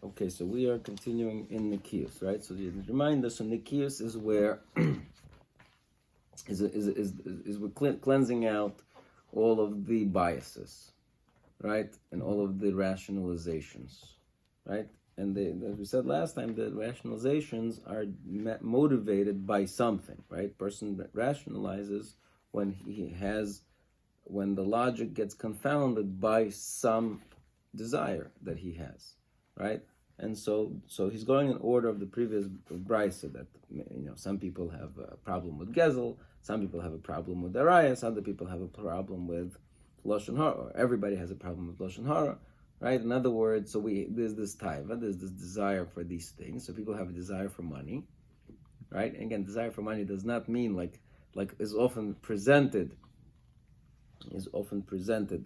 Okay, so we are continuing in Nikios, right? So you remind us, so Nikios is where we're cleansing out all of the biases, right, and all of the rationalizations, right? And as we said last time, the rationalizations are motivated by something, right? Person rationalizes when when the logic gets confounded by some desire that he has, right? And so he's going in order of the previous brisa that some people have a problem with gezel, some people have a problem with arayas, other people have a problem with lashon hara, or everybody has a problem with lashon hara, right? In other words, so there's this taiva, there's this desire for these things. So people have a desire for money, right? And again, desire for money does not mean like is often presented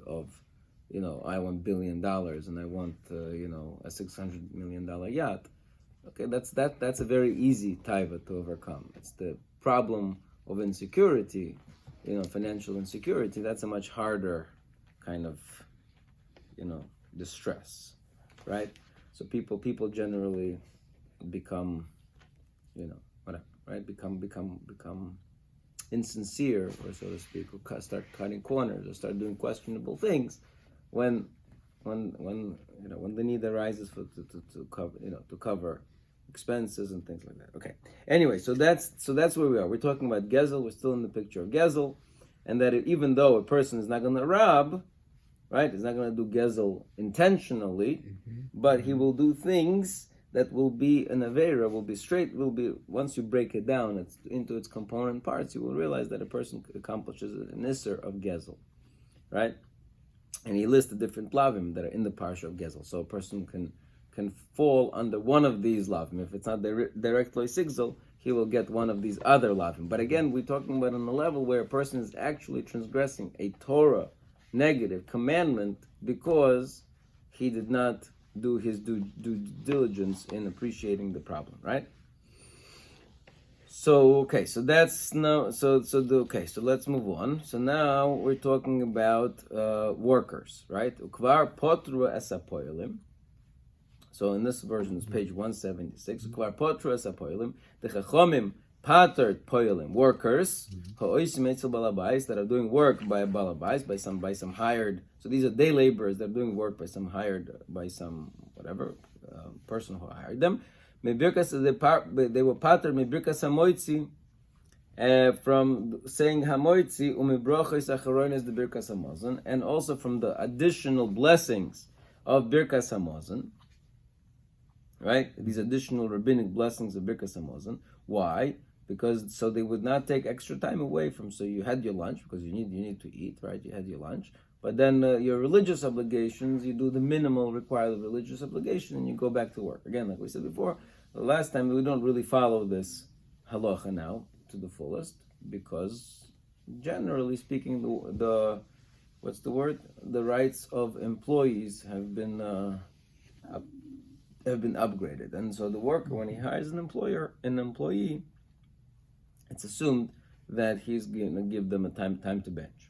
of, I want $1 billion and I want a $600 million yacht. Okay, that's a very easy taiva to overcome. It's the problem of insecurity, financial insecurity. That's a much harder kind of distress, right? So people generally become whatever, right? Become insincere, or so to speak, or start cutting corners, or start doing questionable things when the need arises to cover expenses and things like that. Okay. Anyway, so that's where we are. We're talking about gezel. We're still in the picture of gezel, and that even though a person is not going to rob, right, he's not going to do gezel intentionally, but he will do things that will be an avera, will be once you break it down into its component parts, you will realize that a person accomplishes an isser of gezel, right? And he lists the different lavim that are in the parsha of gezel. So a person can fall under one of these lavim. If it's not direct loy sigzel, he will get one of these other lavim. But again, we're talking about on the level where a person is actually transgressing a Torah negative commandment because he did not do his due diligence in appreciating the problem, right? So okay, so that's now so let's move on. So now we're talking about workers, right? Ukvar potru esapoilim. So in this version, it's page 176. Ukvar potru esapoilim. The chachomim pater poilim, workers ha'oisim etzel balabais, that are doing work by a balabais, by some hired. So these are day laborers that are doing work by some whatever person who hired them. They were pater mebirkas hamoitzi from saying hamoitzi umibrochos acharonis the birkas hamazon, and also from the additional blessings of birkas hamazon. Right, these additional rabbinic blessings of birkas hamazon. Why? Because so they would not take extra time away from. So you had your lunch because you need to eat, right? You had your lunch. But then your religious obligations, you do the minimal required religious obligation, and you go back to work. Again, like we said before, the last time we don't really follow this halacha now to the fullest, because generally speaking, the what's the word? The rights of employees have been upgraded, and so the worker, when he hires an employee, it's assumed that he's going to give them a time to bench.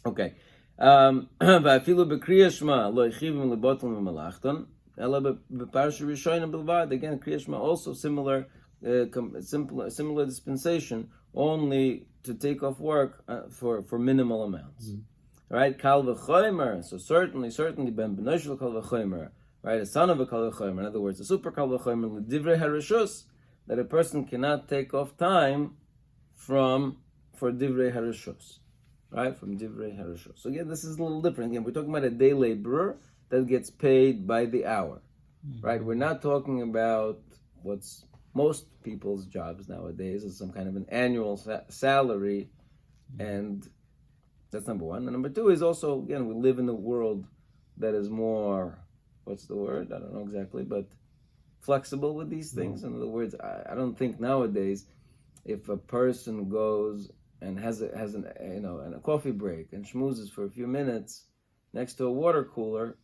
Okay. Again, Kriya Shema also similar dispensation, only to take off work for minimal amounts. Right? Kal v'chomer, so certainly ben benoshel kal v'chomer, right? A son of a kal v'chomer, in other words, a super kal v'chomer, l'divrei harishus, that a person cannot take off time for divrei harishus. Right, from divrei harishos. So again, this is a little different. Again, we're talking about a day laborer that gets paid by the hour, right? We're not talking about what's most people's jobs nowadays is some kind of an annual salary, and that's number one. And number two is also, again, we live in a world that is more, what's the word? I don't know exactly, but flexible with these things. In other words, I don't think nowadays, if a person goes and has a coffee break and schmoozes for a few minutes next to a water cooler,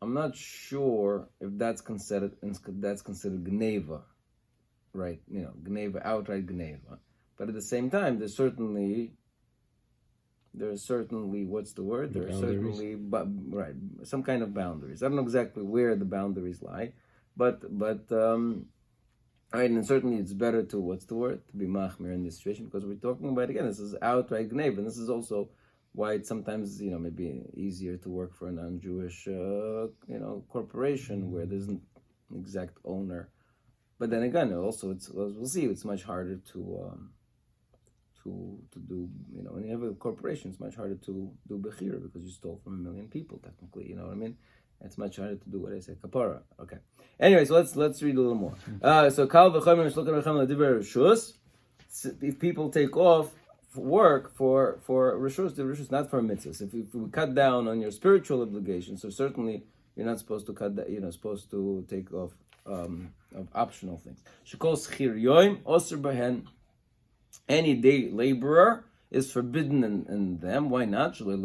I'm not sure if that's considered gneva, right? Gneva, outright gneva. But at the same time, there's certainly there's certainly, what's the word? There are Boundaries. certainly, right, some kind of boundaries. I don't know exactly where the boundaries lie, but right, and certainly it's better to, what's the word? To be machmir in this situation, because we're talking about, again, this is outright gneva, and this is also why it's sometimes, maybe easier to work for a non-Jewish, corporation where there's an exact owner. But then again, also, we'll see, it's much harder to do, when you have a corporation, it's much harder to do bechira because you stole from 1 million people, technically, you know what I mean? It's much harder to do what I say, kapara. Okay. Anyway, so let's read a little more. So kal v'chomer shlokim v'chem l'divrei reshus. If people take off work for reshus, the reshus, not for mitzvahs. If we cut down on your spiritual obligations, so certainly you're not supposed to cut that. You're not supposed to take off of optional things. Shekol schir yoim osir behen. Any day laborer is forbidden in them. Why not? So he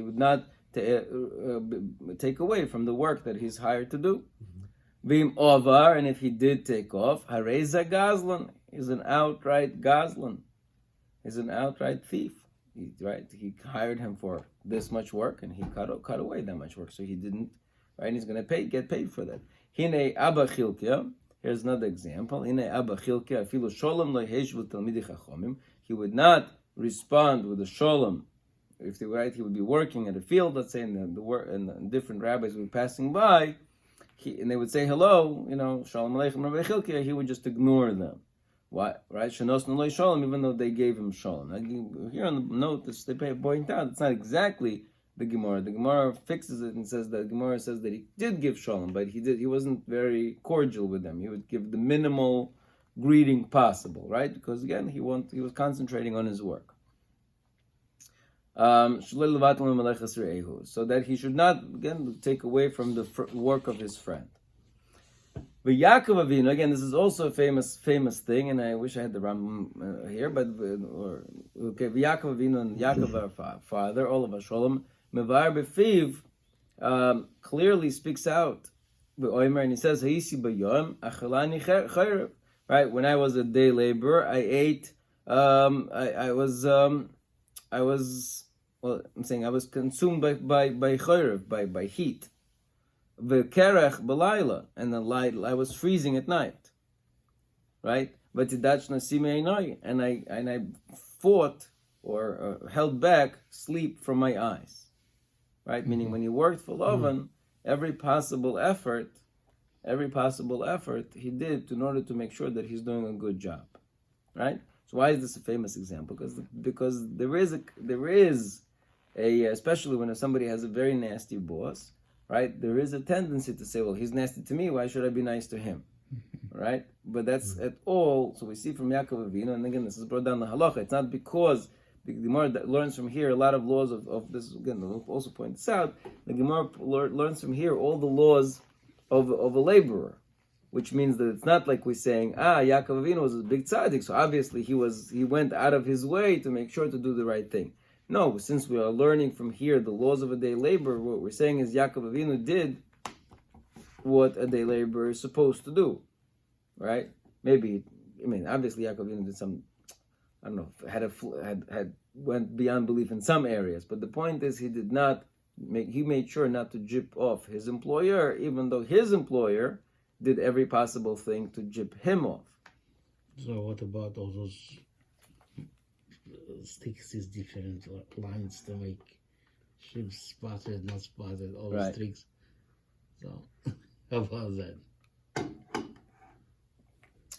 would not take away from the work that he's hired to do. Vim ovar, and if he did take off, hareza gazlan, is an outright gazlan. He's an outright thief. He hired him for this much work, and he cut away that much work, so he didn't. Right, he's going to get paid for that. Hine abba chilkia. Here's another example. He would not respond with a shalom. If they were right, he would be working at a field, let's say, and different rabbis would be passing by, and they would say hello, shalom aleichem Rabbi Chilkia, he would just ignore them. Why? Right? Shenosnu shalom, even though they gave him shalom. Here on the note, they point out it's not exactly the Gemara. The Gemara fixes it and says that Gemara says that he did give shalom, but he wasn't very cordial with them. He would give the minimal greeting possible, right? Because again, he was concentrating on his work. So that he should not again take away from the work of his friend. But Yaakov Avinu, again, this is also a famous thing, and I wish I had the Rambam here, but Yaakov Avinu and Yaakov our father, all of us, Shalom. Mevar Befiv clearly speaks out, and he says, right? When I was a day laborer, I ate. I was consumed by chayrev, by heat. V'kerech b'layla, and the light. I was freezing at night, right? And I fought or held back sleep from my eyes. Right, meaning when he worked for Lavan, every possible effort he did in order to make sure that he's doing a good job, right? So why is this a famous example? Because there is a especially when somebody has a very nasty boss, right? There is a tendency to say, well, he's nasty to me, why should I be nice to him, right? But that's at all. So we see from Yaakov Avinu, and again, this is brought down the halacha. It's not because the Gemara learns from here a lot of laws of this. Again, also points out the Gemara learns from here all the laws of a laborer, which means that it's not like we're saying, Yaakov Avinu was a big tzaddik, so obviously he went out of his way to make sure to do the right thing. No, since we are learning from here the laws of a day laborer, what we're saying is Yaakov Avinu did what a day laborer is supposed to do, right? Maybe, obviously Yaakov Avinu did some. I don't know, had went beyond belief in some areas, but the point is he made sure not to jip off his employer, even though his employer did every possible thing to jip him off. So what about all those sticks is different lines to make ships spotted, not spotted, all those tricks. So how about that?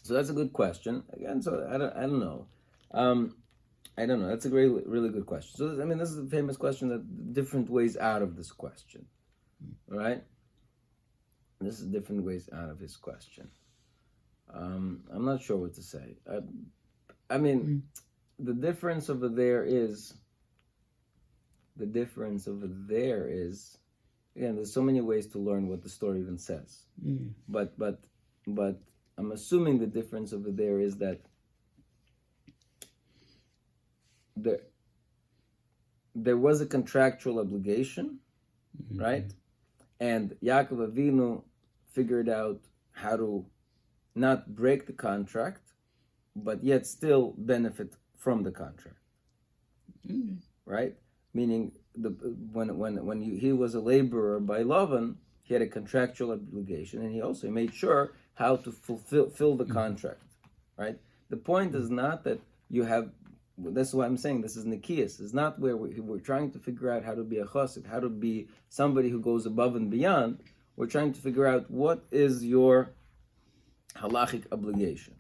So that's a good question. Again, so I don't know. I don't know. That's a really good question. So, this is a famous question, that different ways out of this question. Right? This is different ways out of his question. I'm not sure what to say. The difference over there is, again, there's so many ways to learn what the story even says. But I'm assuming the difference over there is that there was a contractual obligation, right? And Yaakov Avinu figured out how to not break the contract, but yet still benefit from the contract, right? Meaning he was a laborer by Lavan, he had a contractual obligation, and he also made sure how to fulfill the contract, right? The point is not that you have. That's why I'm saying this is Nikias. It's not where we're trying to figure out how to be a chassid, how to be somebody who goes above and beyond. We're trying to figure out what is your halachic obligation,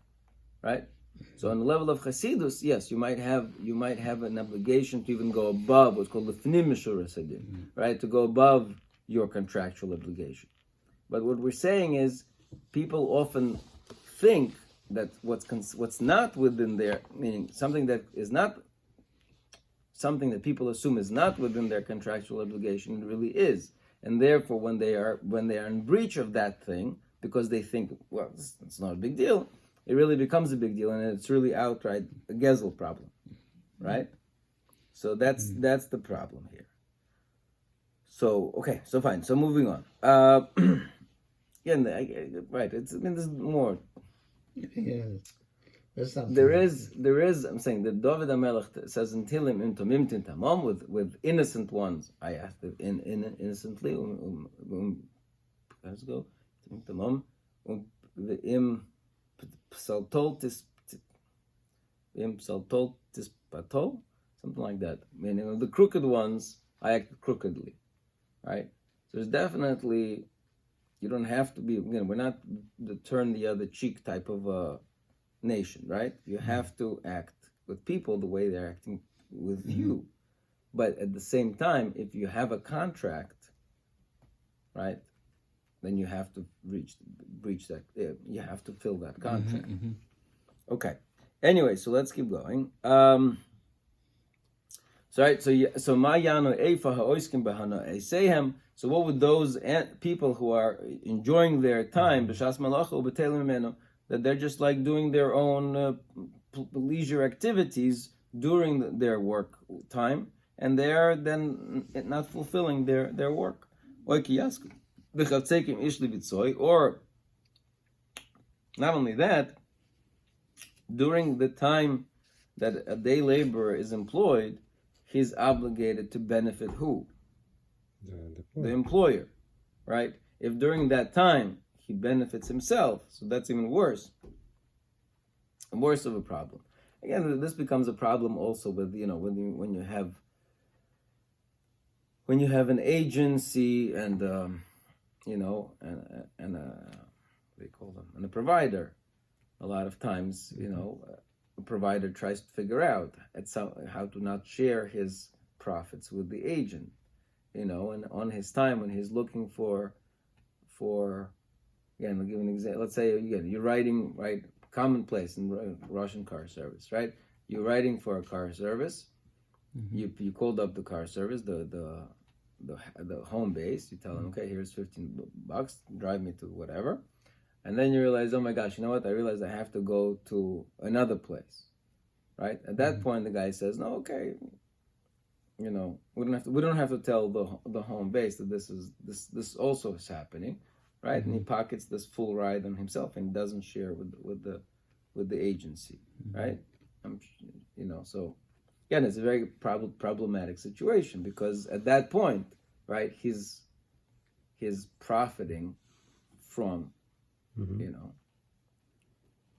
right? So on the level of Chasidus, yes, you might have an obligation to even go above what's called the Fnim Mishuras Hadin, right? To go above your contractual obligation. But what we're saying is, people often think that what's not within their, meaning something that people assume is not within their contractual obligation, it really is, and therefore when they are in breach of that thing, because they think, well, it's not a big deal, it really becomes a big deal, and it's really outright a gezel problem, right? So that's the problem here. So okay, so fine. So moving on. Right. There's more. Yeah. There is. I'm saying that David HaMelech says in Tilim imtin tamam with innocent ones. I asked it innocently. Let's go. Tamam. Im psaltol tis patol, something like that. Meaning the crooked ones, I act crookedly, right? So there's definitely, you don't have to be. We're not the turn the other cheek type of a nation, right? You have to act with people the way they're acting with you. But at the same time, if you have a contract, right, then you have to breach that. You have to fill that contract. Okay. Anyway, so let's keep going. So Mayano Eifa Ha'oiskim Bahana Eisehem. So what would those people who are enjoying their time b'shas malacha u'b'telim mimenu, that they're just like doing their own leisure activities during their work time, and they are then not fulfilling their work. Or not only that, during the time that a day laborer is employed, he's obligated to benefit who? The employer, right? If during that time he benefits himself, so that's even worse. Worse of a problem. Again, this becomes a problem also with, when you have an agency and what do you call them? And a provider. A lot of times, a provider tries to figure out how to not share his profits with the agent, and on his time when he's looking for again, I'll give an example. Let's say again you're writing, right, commonplace in Russian car service, right? You're writing for a car service. You called up the car service, the home base. You tell them, okay, here's $15, drive me to whatever. And then you realize, oh my gosh, you know what? I realize I have to go to another place, right? At that point, the guy says, no, okay, we don't have to tell the home base that this also is happening, right? And he pockets this full ride on himself and doesn't share with the agency, right? So again, it's a very problematic situation, because at that point, right, he's profiting from.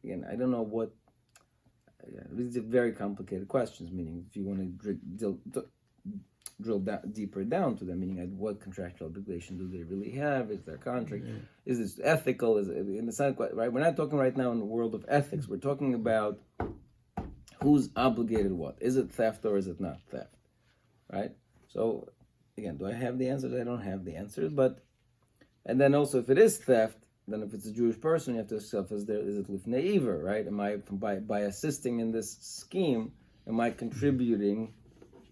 Again, I don't know what. These are very complicated questions. Meaning, if you want to drill deeper down to them, meaning what contractual obligation do they really have? Is their contract? Is this ethical? Is it in the side, right? We're not talking right now in the world of ethics. We're talking about who's obligated what. Is it theft or is it not theft? Right. So again, do I have the answers? I don't have the answers. And then also, if it is theft, then if it's a Jewish person, you have to ask yourself, is it lifnei iver, right? Am I, by assisting in this scheme, am I contributing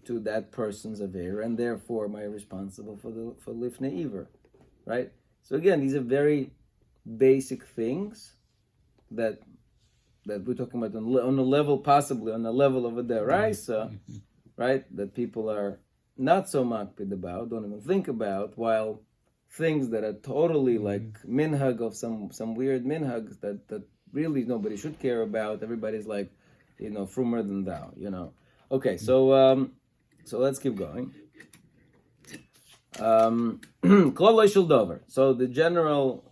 to that person's aver, and therefore am I responsible for lifnei iver, right? So again, these are very basic things that we're talking about on a level, possibly on the level of a deraisa, right? That people are not so makpid about, don't even think about, while things that are totally like minhag of some weird minhag that really nobody should care about. Everybody's like, frumer than thou, Okay, so So let's keep going. Klal Shel Dover. So the general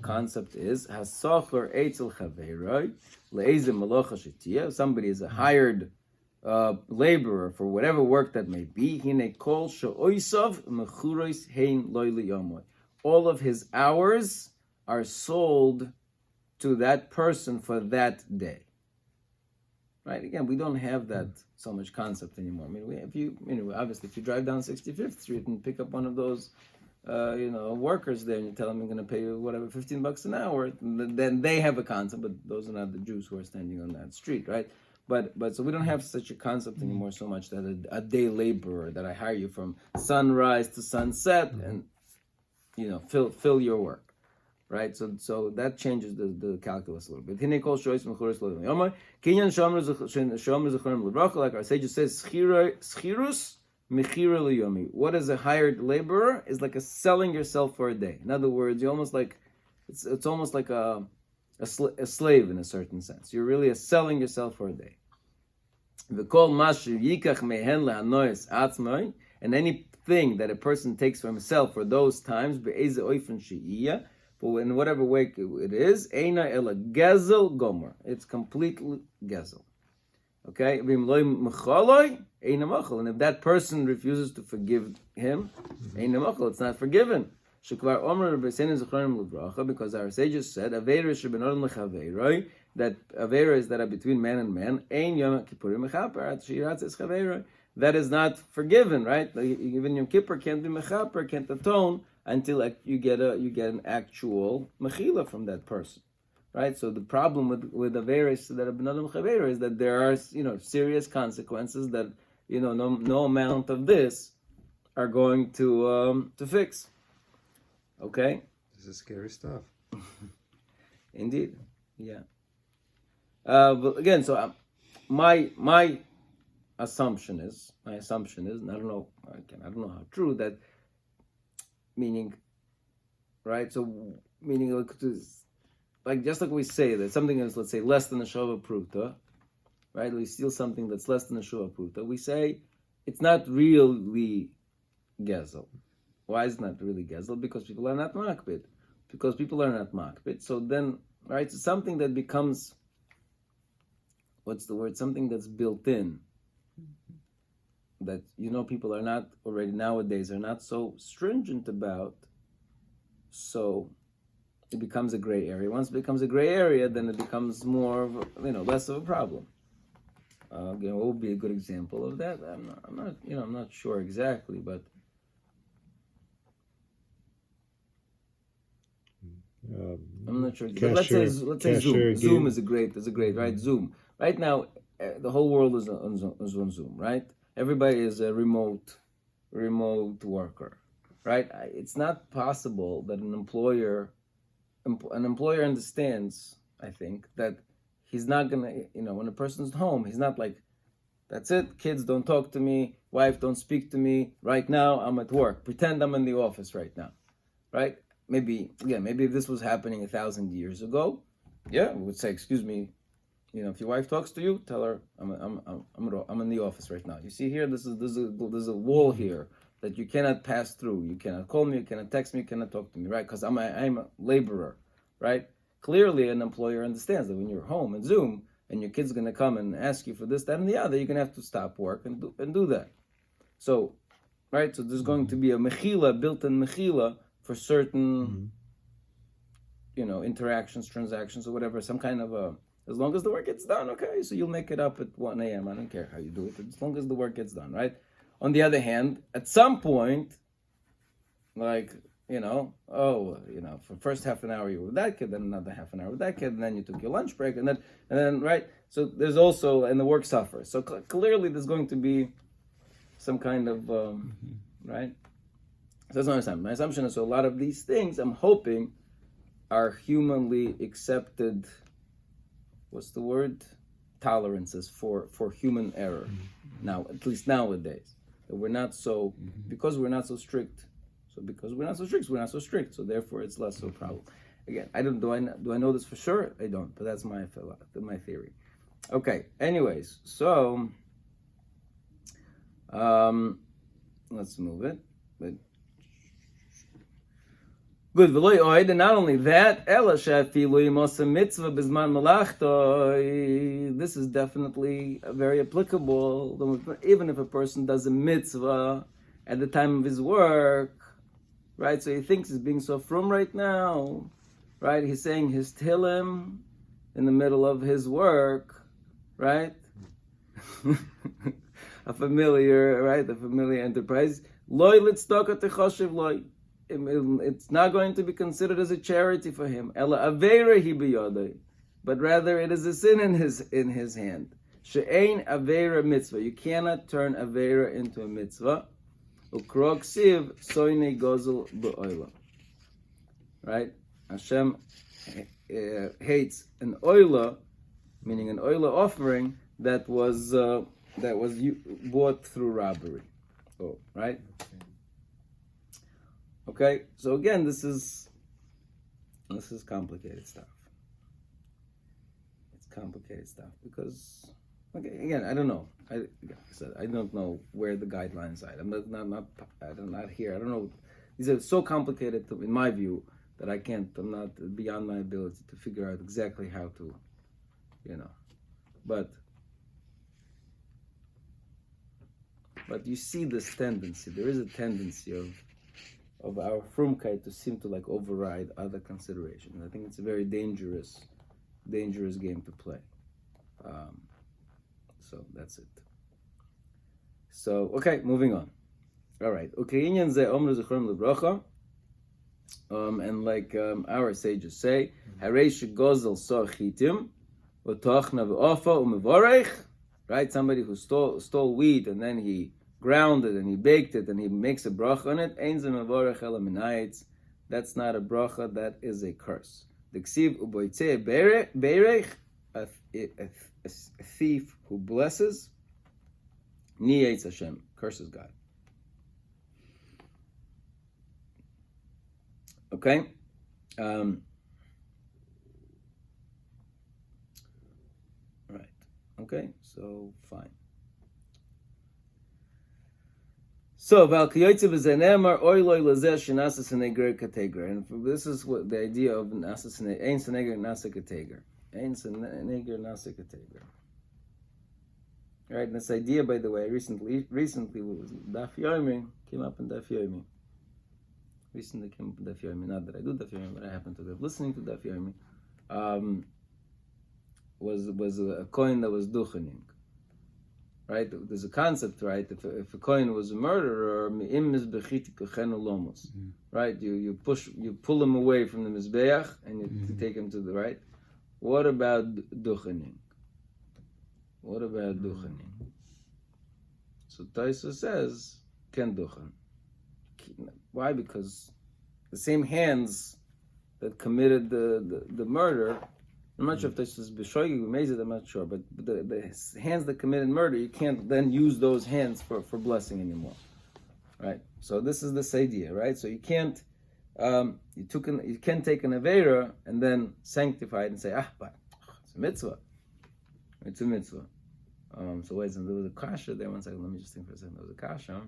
concept is Hasocher Eitzel Chaveroi Le'eze Malocha Shetia. Somebody is a hired laborer for whatever work that may be. Hine Kol She'oisav Mechuros Hein Loi Liyomoy. All of his hours are sold to that person for that day. Right? Again, we don't have that so much concept anymore. I mean, obviously, if you drive down 65th Street and pick up one of those, workers there, and you tell them you're going to pay you whatever $15 an hour, then they have a concept. But those are not the Jews who are standing on that street, right? But so we don't have such a concept anymore so much that a day laborer that I hire you from sunrise to sunset and fill your work. Right, so that changes the calculus a little bit. Like our sage says, schirus mechira liyomi. What is a hired laborer? Is like a selling yourself for a day. In other words, you almost like it's almost like a slave in a certain sense. You're really selling yourself for a day. And anything that a person takes for himself for those times, but in whatever way it is, Eina ela gezel gomer. It's completely gezel. Okay? And if that person refuses to forgive him, it's not forgiven. Because our sages said, that averas that are between man and man, that is not forgiven, right? Even Yom Kippur can't be mechaper, can't atone, until you get an actual mechila from that person, right? So the problem with averis that are benadam chavera is that there are serious consequences that no amount of this are going to fix. Okay, this is scary stuff. Indeed, yeah. But again, so my assumption is, and I don't know how true that. Meaning, right? So, meaning like just like we say that something is, let's say, less than a shava pruta, right? We steal something that's less than a shava pruta. We say it's not really gezel. Why is it not really gezel? Because people are not makbid. So then, right? So something that becomes, what's the word? Something that's built in. That people are not already nowadays are not so stringent about, so it becomes a gray area. Once it becomes a gray area, then it becomes more of less of a problem. What would be a good example of that? I'm not sure exactly, but I'm not sure. Let's say Zoom. Zoom is a great, right? Zoom. Right now, the whole world is on Zoom, right? Everybody is a remote worker, right? It's not possible that an employer understands, I think, that he's not gonna, when a person's home, he's not like, that's it, kids don't talk to me, wife don't speak to me, right now I'm at work, pretend I'm in the office right now, right? Maybe if this was happening 1,000 years ago, we would say, excuse me, if your wife talks to you, tell her I'm in the office right now. You see here, there's a wall here that you cannot pass through. You cannot call me, you cannot text me, you cannot talk to me, right? Because I'm a laborer, right? Clearly, an employer understands that when you're home and Zoom and your kid's going to come and ask you for this, that, and the other, you're going to have to stop work and do that. So, right? So there's going to be a mechila, built-in mechila for certain, interactions, transactions, or whatever. Some kind of as long as the work gets done, okay, so you'll make it up at 1 a.m. I don't care how you do it, as long as the work gets done, right? On the other hand, at some point, like, for first half an hour you were with that kid, then another half an hour with that kid, and then you took your lunch break, and then right? So there's also, and the work suffers. So clearly there's going to be some kind of, right? So that's my assumption. My assumption is, so a lot of these things, I'm hoping, are humanly accepted, what's the word? Tolerances for human error. Now, at least nowadays. That we're not so, because we're not so strict. So because we're not so strict. So therefore it's less of a problem. Again, do I know this for sure? I don't, but that's my theory. Okay, anyways, so Let's move it. But good. And not only that, this is definitely very applicable. Even if a person does a mitzvah at the time of his work, right? So he thinks he's being so frum right now, right? He's saying his tehillim in the middle of his work, right? A familiar enterprise. Loy litztaka techoshev loy. It's not going to be considered as a charity for him. Ela avera hi biyadai, but rather it is a sin in his hand. She'ein avera mitzvah. You cannot turn avera into a mitzvah. Ukrok siv soine gozel be'oila. Right? Hashem hates an oila, meaning an oila offering that was bought through robbery. Oh, right? Okay, so again, this is complicated stuff. It's complicated stuff because, okay, again, I don't know. Like I said, I don't know where the guidelines are. I'm not here. I don't know. These are so complicated, in my view, that I'm not beyond my ability to figure out exactly how to, But you see this tendency. There is a tendency of our frumkeit to seem to like override other considerations. I think it's a very dangerous game to play. So that's it. So okay, moving on. All right. Ukrainian ze omru zechron lebracha. And like our sages say, hareish gozel so chitim, utochna ve'ofa umevorech. Right, somebody who stole wheat and then he ground it and he baked it and he makes a bracha on it. Ein ze mevorech ela minayitz. That's not a bracha. That is a curse. The ksiv uboitze beirech, a thief who blesses, niyetz Hashem, curses God. Okay. Right. Okay. So fine. So valkiyotze v'zenemar oiloi lazeh shenasas neger kateger, and this is what the idea of nasas ein seneger nasa kateger, ein seneger nasa kateger. Right. And this idea, by the way, recently was Daf Yomi, came up in Daf Yomi. Recently came up in Daf Yomi. Not that I do Daf Yomi, but I happen to be listening to Daf Yomi. Was a coin that was duchening. Right? There's a concept, right? If a coin was a murderer, right? You pull him away from the mizbeach and you take him to the right. What about duchening? So Taisa says, ken duchen. Why? Because the same hands that committed the murder, I'm not sure if this is B'shoigig or Mezid, I'm not sure, but the hands that committed murder, you can't then use those hands for blessing anymore. Right? So this is this idea, right? So you can't you can't take an Aveira and then sanctify it and say, but it's a mitzvah. It's a mitzvah. So wait, there was a kasha there. 1 second, let me just think for a second. There was a kasha.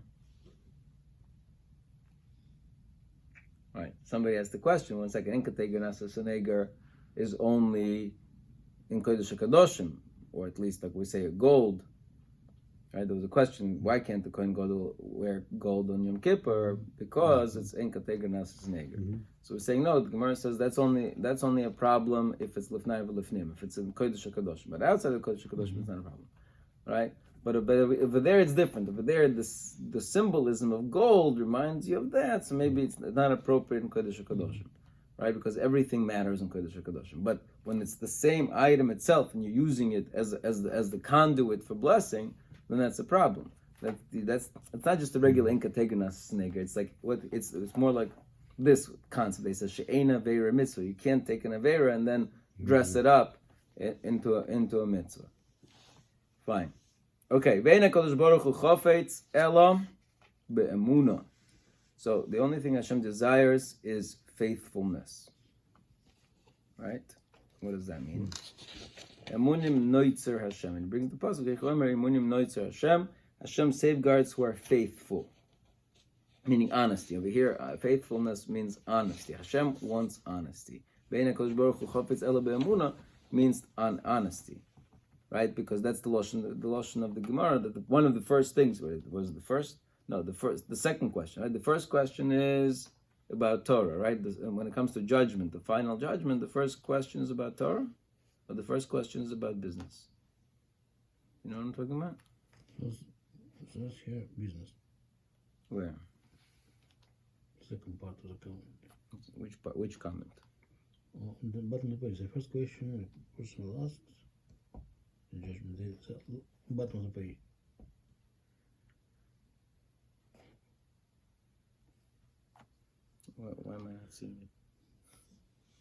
Right. Somebody asked the question. 1 second. Inkateger nasa seneger is only in Kodesh HaKadoshim, or at least like we say gold. Right? There was a question: why can't the Kohen Gadol wear gold on Yom Kippur? Because it's Inkateger nasa seneger. So we're saying no. The Gemara says that's only a problem if it's lifnai v'lifnim, if it's in Kodesh HaKadoshim. But outside of Kodesh HaKadoshim, it's not a problem. Right? But over there it's different. Over there, the symbolism of gold reminds you of that. So maybe it's not appropriate in Kodesh HaKadoshim, right? Because everything matters in Kodesh HaKadoshim. But when it's the same item itself and you're using it as the conduit for blessing, then that's a problem. It's not just a regular inkateganas snega. It's like it's more like this concept. They say she'ena veira mitzvah. You can't take an aveira and then dress it up into a mitzvah. Fine. Okay. Ve'ena kodesh baruch hu chofetz ela be'emuna. So the only thing Hashem desires is faithfulness. Right? What does that mean? Emunim noitzer Hashem. And he brings the pasuk, Emunim noitzer Hashem. Hashem safeguards who are faithful, meaning honesty. Over here, faithfulness means honesty. Hashem wants honesty. Bein HaKadosh Baruch Hu chofetz ela be'emuna means honesty, right? Because that's the lashon of the Gemara. That one of the first things was the first. No, the second question. Right? The first question is about Torah, right? When it comes to judgment, the final judgment, the first question is about Torah, or the first question is about business. You know what I'm talking about? So that's here business. Where? Second part of the comment. Which part? Which comment? On the bottom of the page, the first question, the person will ask, the judgment day, bottom of the page. Why am I not seeing it?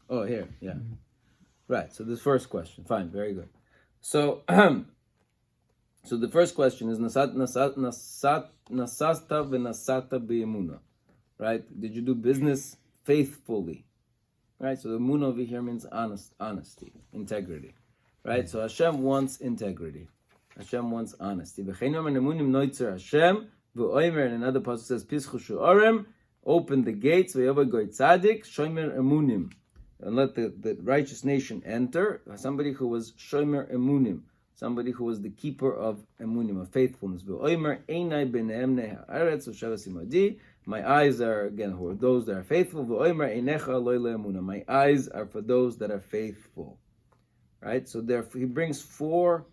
Oh, here, yeah. Mm-hmm. Right, so this first question, fine, very good. So, so the first question is, nasasta v'nasata b'emuna, right? Did you do business faithfully? Right, so the emuna over here means honesty, integrity. Right, so Hashem wants integrity. Hashem wants honesty. In another passage says, Pischu shu'orem, open the gates, ve'yova goy tzadik, shomer emunim, and let the righteous nation enter. Somebody who was shomer emunim, somebody who was the keeper of emunim, of faithfulness. Ve'omer einai b'nehem ne'ha'aretz u'shavas imadi. My eyes are, again, who are those that are faithful. Ve'omer einecha loy le'emuna. My eyes are for those that are faithful. Right? So therefore, he brings 4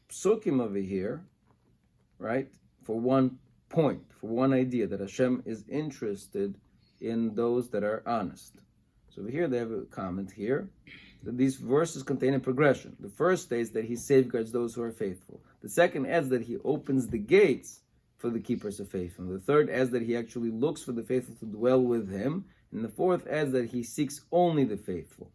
psukim over here, right? For one point, for one idea, that Hashem is interested in those that are honest. So over here they have a comment here that these verses contain a progression. The first states that he safeguards those who are faithful. The second adds that he opens the gates for the keepers of faith. And the third adds that he actually looks for the faithful to dwell with him. And the fourth adds that he seeks only the faithful.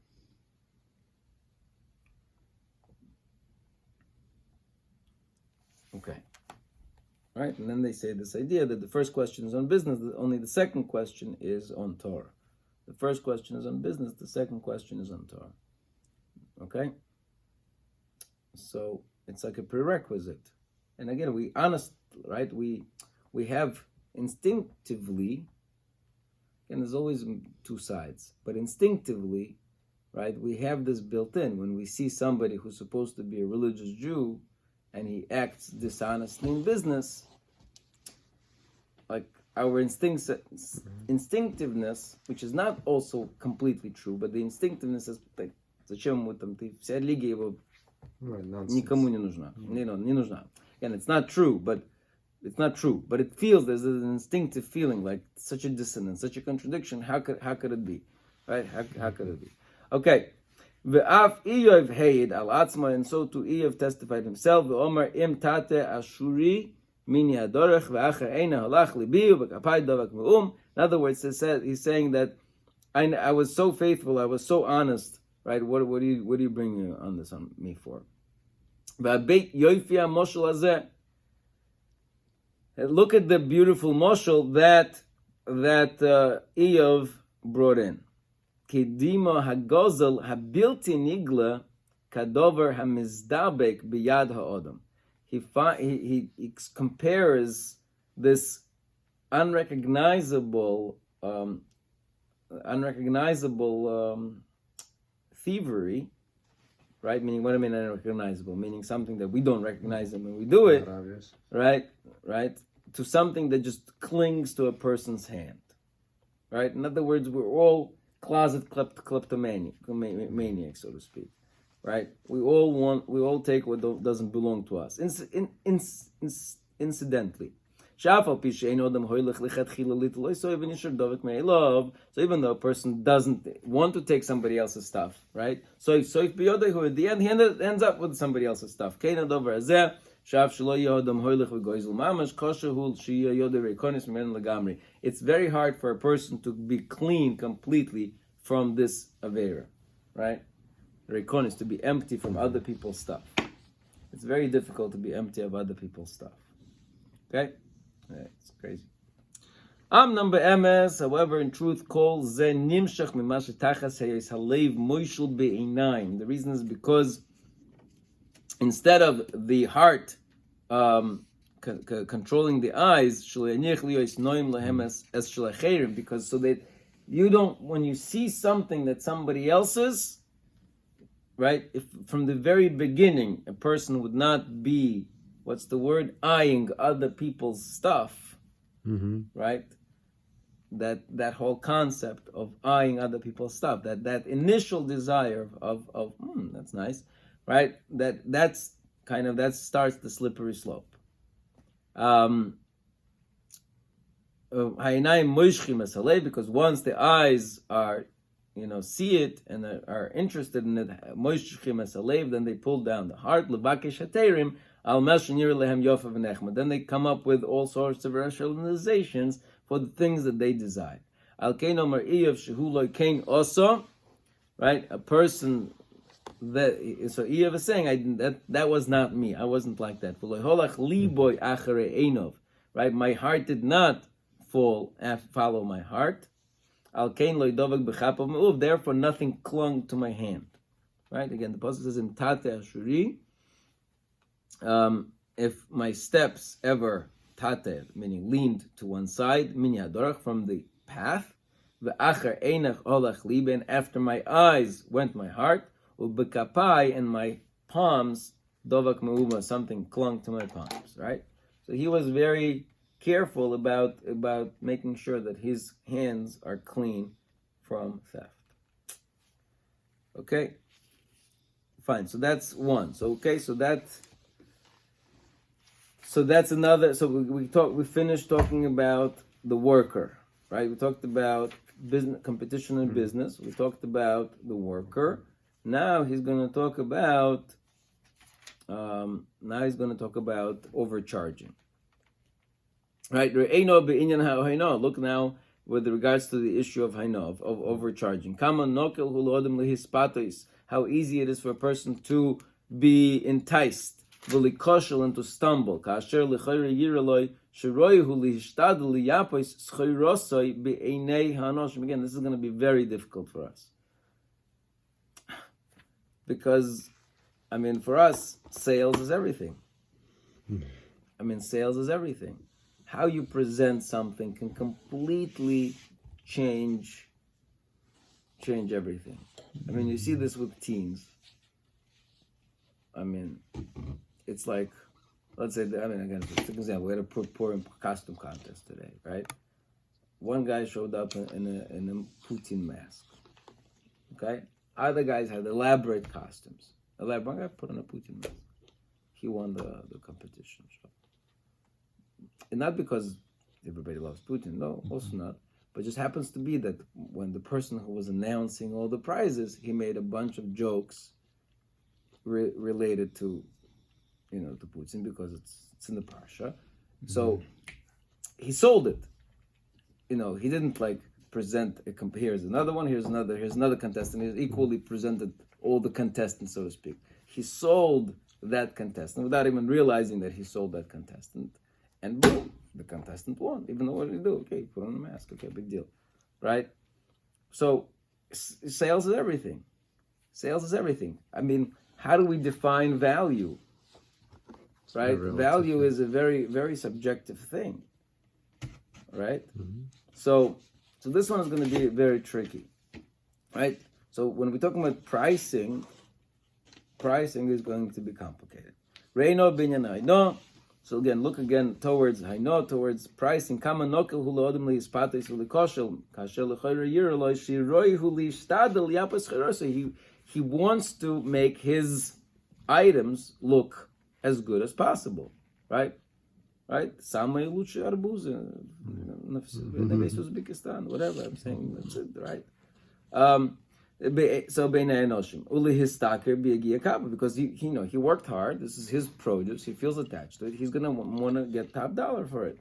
Okay. Right, and then they say this idea that the first question is on business, only the second question is on Torah. The first question is on business, the second question is on Torah. Okay? So it's like a prerequisite. And again, we have instinctively, and there's always 2 sides, but instinctively, right, we have this built in. When we see somebody who's supposed to be a religious Jew and he acts dishonestly in business, like our instinctiveness, which is not also completely true, but the instinctiveness is like, зачем мы там, ты вся религия его никому не нужна. Не нужна. Again, it's not true, but it feels, there's an instinctive feeling, like such a dissonance, such a contradiction. How could it be? Right? How could it be? Okay. Ve'af Iyov Heid al Atzma, and so too Iyov testified himself. Ve'omar im tate ashuri mini hadorech ve'acher eina halach libi u'bekapai davak me'um. In other words, he's saying that I was so faithful, I was so honest. Right? What do you bring on me for? Ve'abeit yoifi ha'moshel hazeh. Look at the beautiful moshel that Iyov brought in. Kedima hagozel habilti nigla kadover hamizdabek biyad ha'odam. He compares this unrecognizable thievery, right? Meaning, what I mean unrecognizable? Meaning something that we don't recognize them when we do it, right? To something that just clings to a person's hand, right? In other words, we're all closet kleptomaniacs, so to speak, right? We all take what doesn't belong to us, incidentally. So even though a person doesn't want to take somebody else's stuff, right? So if biyodei, at the end, he ends up with somebody else's stuff. It's very hard for a person to be clean completely from this avera, right? Rekonis, to be empty from other people's stuff. It's very difficult to be empty of other people's stuff. Okay? Yeah, it's crazy. Number MS, however, in truth, calls ze nimshach mimash tachas hayes halev moishel be'inaim. The reason is because instead of the heart controlling the eyes, because so that you don't, when you see something that somebody else's, right? If from the very beginning a person would not be, what's the word, eyeing other people's stuff, right? That whole concept of eyeing other people's stuff, that initial desire of that's nice, right? That starts the slippery slope. Because once the eyes are, see it and are interested in it, then they pull down the heart. Then they come up with all sorts of rationalizations for the things that they desire. Right? A person that, so Eev is saying, that was not me. I wasn't like that. Right? My heart did not follow my heart. Therefore, nothing clung to my hand. Right? Again, the pasuk says in Tate Ashuri, if my steps ever tater, meaning leaned to one side, from the path, and after my eyes went my heart, and my palms, something clung to my palms, right? So he was very careful about making sure that his hands are clean from theft. Okay? Fine, so that's one. So that's another. So we finished talking about the worker, right? We talked about business competition in business. We talked about the worker. Now he's going to talk about overcharging. Right? Look now with regards to the issue of haino, of overcharging. How easy it is for a person to be enticed, and to stumble. Again, this is going to be very difficult for us. Because, for us, sales is everything. Sales is everything. How you present something can completely change everything. You see this with teens. It's like, let's say, again, for example, we had a poor costume contest today, right? One guy showed up in a Putin mask. Okay? Other guys had elaborate costumes. One guy put on a Putin mask. He won the competition. And not because everybody loves Putin, no, also not. But it just happens to be that when the person who was announcing all the prizes, he made a bunch of jokes related to, to Putin, because it's in the parsha. So he sold it. He didn't present here's another one, here's another contestant. He equally presented all the contestants, so to speak. He sold that contestant without even realizing that he sold that contestant. And boom, the contestant won. Even though, what did he do? Okay, put on a mask. Okay, big deal. Right? So, sales is everything. Sales is everything. How do we define value? Right? Value is a very, very subjective thing. Right? So this one is going to be very tricky. Right? So when we're talking about pricing is going to be complicated. Reino binyanai. No. So again, look towards haino, towards pricing. Kama nokel hula odem li ispatis uli koshel kasher lechoyer yiroloi shiroi huli shtadel yapas cherosa. He wants to make his items look as good as possible, right? Right? Samay luchi arbuz, neves Uzbekistan, whatever I'm saying, that's it, right? So beinay enoshim uli histaker biagia kaba, because he worked hard. This is his produce. He feels attached to it. He's gonna want to get top dollar for it.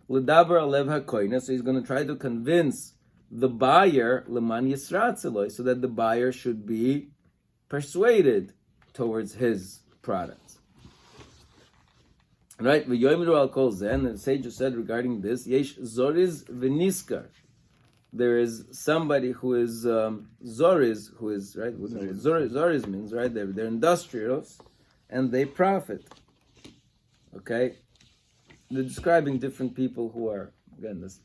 L'daber alev hakoina. So he's gonna try to convince the buyer leman yisratzeloi, so that the buyer should be persuaded towards his products. Right? V'yomiru al kol zeh, and the sage said regarding this, yesh zoriz v'niskar. There is somebody who is zoriz, who is, right? Zoriz means, right? They're industrials, and they profit. Okay, they're describing different people who are, again, this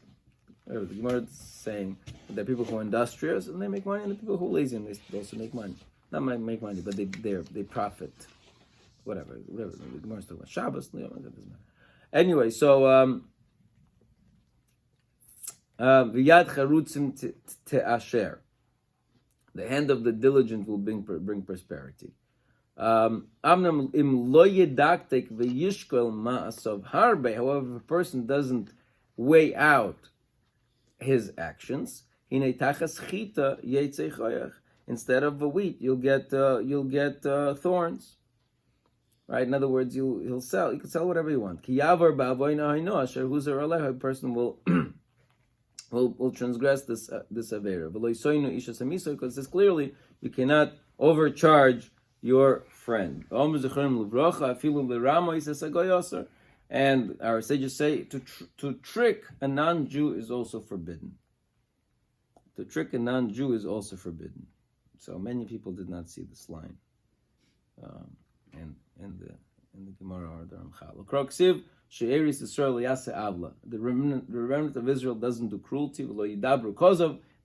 the Gemara is saying that there are people who are industrious and they make money, and the people who are lazy and they also make money. Not make money, but they profit. Whatever. The Gemara is talking about Shabbos. Anyway, so V'yad charutzim te'asher. The hand of the diligent will bring prosperity. However, if a person doesn't weigh out his actions, instead of the wheat, you'll get thorns. Right? In other words, you can sell whatever you want. A person will will transgress this avera. Because this clearly you cannot overcharge your friend. And our sages say to trick a non-Jew is also forbidden. To trick a non-Jew is also forbidden. So many people did not see this line in the Gemara or the Ramchal. The remnant of Israel doesn't do cruelty.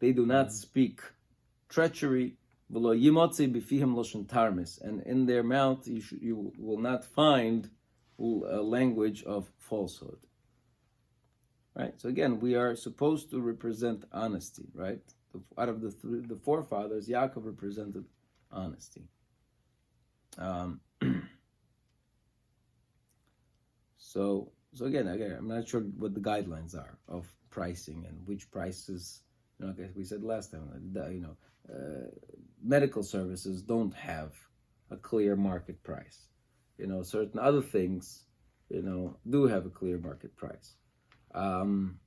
They do not speak treachery. And in their mouth you will not find a language of falsehood. Right? So again, we are supposed to represent honesty, right? Out of the forefathers, Yaakov represented honesty. So again, I'm not sure what the guidelines are of pricing and which prices. We said last time, medical services don't have a clear market price. Certain other things, do have a clear market price.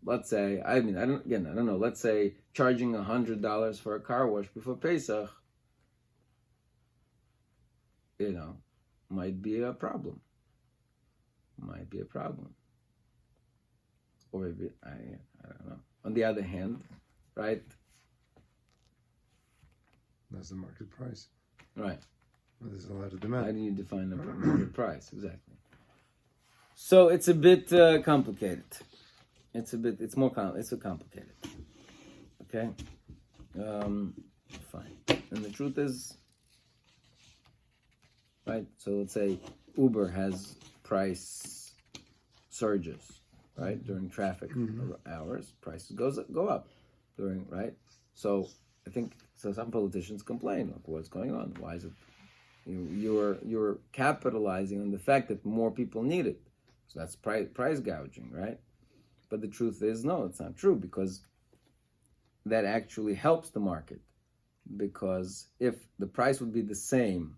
Let's say, I don't know. Let's say charging $100 for a car wash before Pesach, might be a problem. Or maybe, I don't know. On the other hand, right? That's the market price. Right. There's a lot of demand. How do you define the market price? Exactly. So it's a bit complicated. It's complicated. Okay? Fine. And the truth is, right? So let's say Uber has price surges, right? During traffic hours, prices go up during, right? So I think some politicians complain, like, what's going on? Why is it you're capitalizing on the fact that more people need it? So that's price gouging, right? But the truth is, no, it's not true, because that actually helps the market. Because if the price would be the same,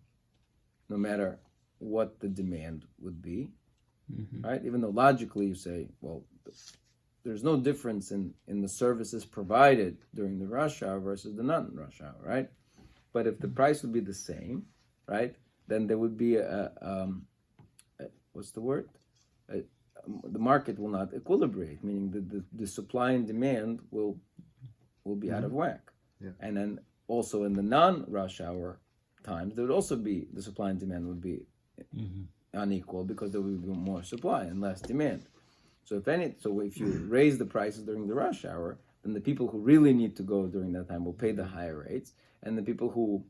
no matter what the demand would be, right? Even though logically you say, well, there's no difference in the services provided during the rush hour versus the non-rush hour, right? But if the price would be the same, right, then there would be the market will not equilibrate, meaning the supply and demand will be out of whack. Yeah. And then also in the non-rush hour times, there would also be, the supply and demand would be unequal, because there would be more supply and less demand. So if you raise the prices during the rush hour, then the people who really need to go during that time will pay the higher rates, and the people who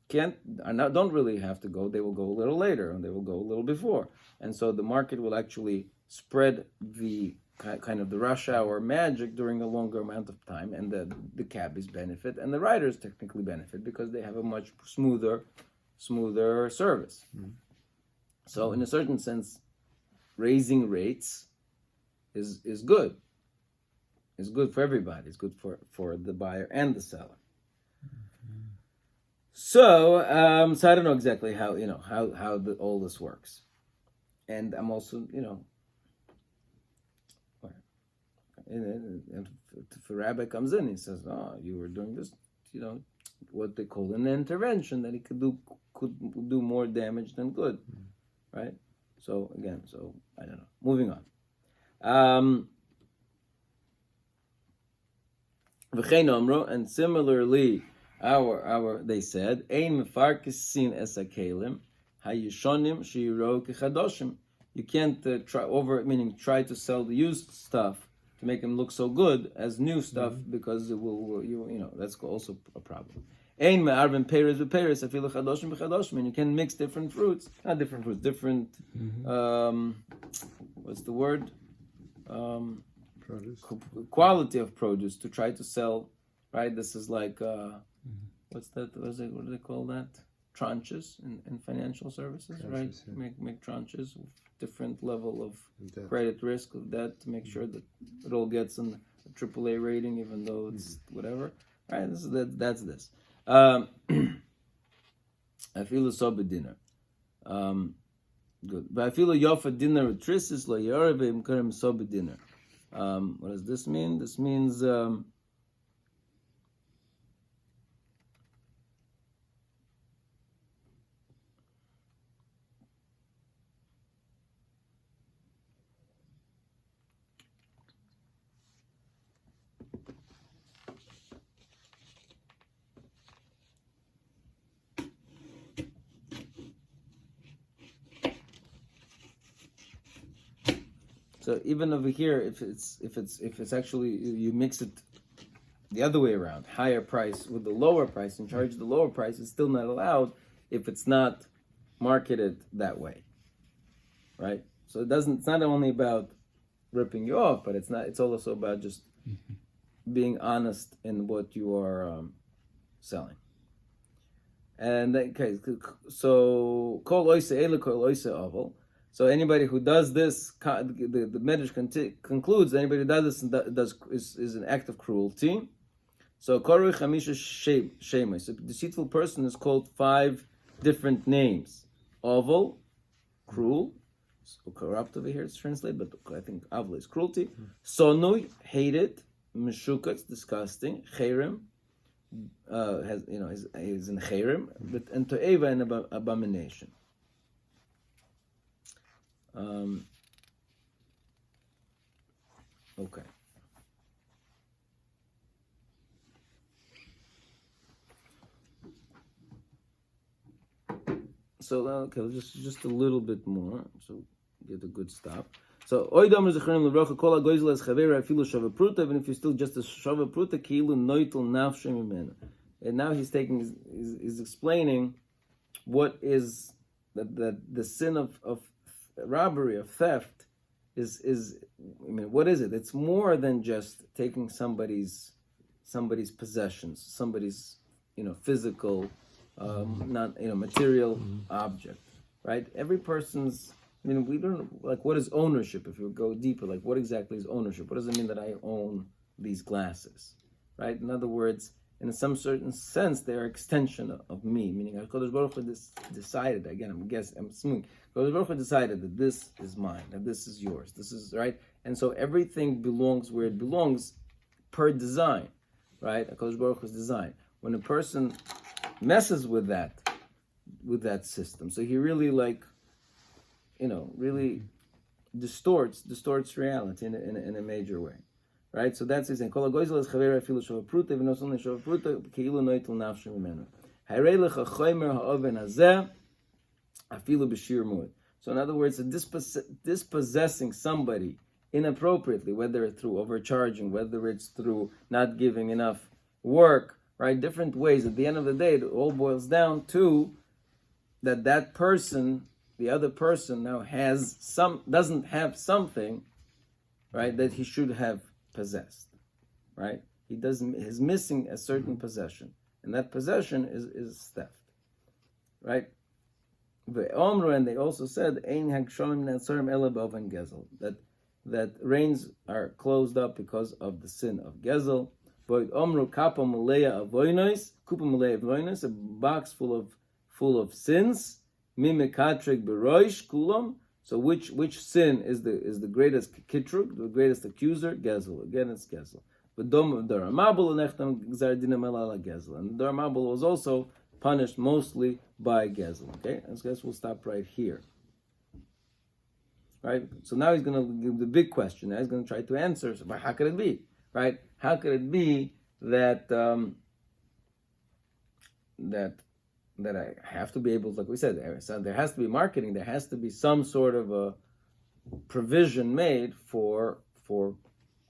don't really have to go, they will go a little later, and they will go a little before. And so the market will actually spread the kind of the rush hour magic during a longer amount of time, and the cabbies benefit, and the riders technically benefit, because they have a much smoother service. So in a certain sense, raising rates is good. It's good for everybody. It's good for the buyer and the seller. So I don't know exactly how all this works, and I'm also and if a rabbi comes in, he says, "Oh, you were doing this, what they call an intervention, that it could do more damage than good." Right? So again, I don't know. Moving on. And similarly, they said, "Ein mefarkisin es hakelim hayishonim shiro kechadoshim." You can't try to sell the used stuff to make them look so good as new stuff because it will that's also a problem. Ein me'arvin peiros v'peiros afilu chadoshim v'chadoshim, and you can mix different fruits, not different fruits, different what's the word? Produce. Quality of produce to try to sell, right? This is like what do they call that? Tranches in financial services, right? Yeah. Make tranches with different level of Debt. credit risk of debt to make sure that it all gets a AAA rating, even though it's whatever. Right? That's this. I feel so dinner. Good. But I feel yofa dinner trisis lo yoreve imkarim so dinner. What does this mean? This means so even over here, if it's actually you mix it the other way around, higher price with the lower price and charge the lower price, it's still not allowed if it's not marketed that way, right? So it's not only about ripping you off, but it's also about just being honest in what you are selling. And okay, so kol oise ele kol oise aval. So anybody who does this, the Medrash concludes, anybody who does this is an act of cruelty. So korui chamisha shemai. So deceitful person is called 5 different names. Oval, cruel. So corrupt over here it's translated, but I think avla is cruelty. Sonui, hated. Meshuka, it's disgusting. Cherem, is in cherem, but and toeva, an abomination. Okay. So okay, just a little bit more. So get a good stop. So oidam zecharim levracha kol hagoyzel es chavera afilu shava pruta, even if you're still just a shava pruta ki'ilu noitel nafshem imena. And now he's explaining what is that the sin of robbery, of theft, is what is it? It's more than just taking somebody's possessions, somebody's physical, not material object, right? Every person's. We don't what is ownership? If you go deeper, what exactly is ownership? What does it mean that I own these glasses, right? In other words, in some certain sense, they are extension of me. Meaning, HaKadosh Baruch Hu decided. Again, I'm assuming HaKadosh Baruch Hu decided that this is mine, that this is yours, this is right, and so everything belongs where it belongs, per design, right? HaKadosh Baruch Hu's design. When a person messes with that system, so he really really distorts reality in a major way, right? So that's his saying. Kol hagoyzel es chavera afilu shava pruta, even though only shava pruta ki'ilu noitel nafshem imenu. Harei lecha chomer ha'oven hazeh afilu b'shir muad. So in other words, dispossessing somebody inappropriately, whether it's through overcharging, whether it's through not giving enough work, right? Different ways. At the end of the day, it all boils down to that person. The other person now doesn't have something, right, that he should have possessed, right? He's missing a certain possession, and that possession is theft, right? And they also said that rains are closed up because of the sin of gezel. A box full of sins. So which sin is the greatest kitrug, the greatest accuser? Gezel. Again, it's gezel. But and the Ramabul was also punished mostly by gezel. Okay, I guess we'll stop right here. Right. So now he's going to give the big question. Now he's going to try to answer. So, but how could it be? Right? How could it be that that I have to be able, like we said, so there has to be marketing, there has to be some sort of provision made for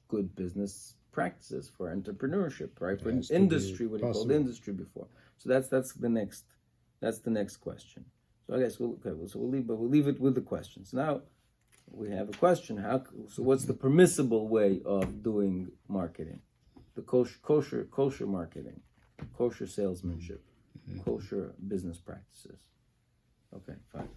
good business practices, for entrepreneurship, right? For Has to industry, be what he called possible. industry before. So that's the next question. So I guess we'll leave it with the questions. Now we have a question. So what's the permissible way of doing marketing? The kosher marketing, kosher salesmanship, kosher business practices. Okay, fine.